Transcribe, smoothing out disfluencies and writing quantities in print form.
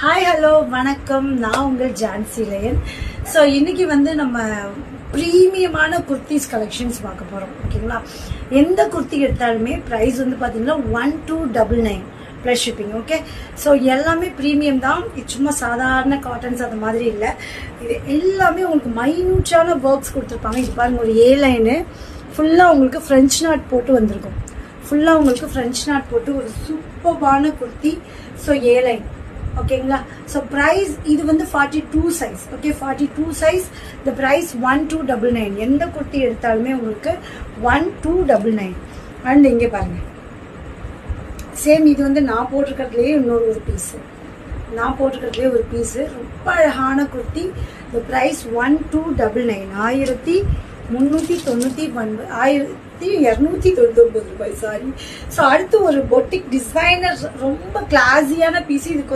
Hi hello வணக்கம், நான் உங்கள் ஜான்சி லயன். ஸோ இன்னைக்கு வந்து நம்ம ப்ரீமியமான குர்த்திஸ் கலெக்ஷன்ஸ் பார்க்க போகிறோம். ஓகேங்களா? எந்த குர்த்தி எடுத்தாலுமே ப்ரைஸ் வந்து பார்த்தீங்கன்னா 1299 ப்ளஸ் ஷிப்பிங். ஓகே, ஸோ எல்லாமே ப்ரீமியம் தான். இது சும்மா சாதாரண காட்டன்ஸ் அந்த மாதிரி இல்லை. இது எல்லாமே உங்களுக்கு மைன்யூட்டான ஒர்க்ஸ் கொடுத்துருப்பாங்க. இது பாருங்க, ஒரு ஏ லைனு ஃபுல்லாக உங்களுக்கு ஃப்ரெஞ்ச் நாட் போட்டு வந்திருக்கும். ஃபுல்லாக உங்களுக்கு ஃப்ரெஞ்ச் நாட் போட்டு ஒரு சூப்பர்பான குர்த்தி. ஸோ ஏ லைன். ஓகேங்களா? ஸோ ப்ரைஸ் இது வந்து 42 சைஸ். Okay, 42 size. இந்த ப்ரைஸ் 1299. எந்த குர்த்தி எடுத்தாலுமே உங்களுக்கு 1299. அண்ட் இங்கே பாருங்க, சேம் இது வந்து நான் போட்டிருக்கிறதுலேயே இன்னொரு ஒரு பீஸு. ஒரு பீஸு ரொம்ப அழகான குர்த்தி. இந்த ப்ரைஸ் 1299. 1299 ரூபாய். சாரி. ஸோ அடுத்து ஒரு பொட்டிக் டிசைனர் ரொம்ப கிளாஸியான பீஸ். இதுக்கு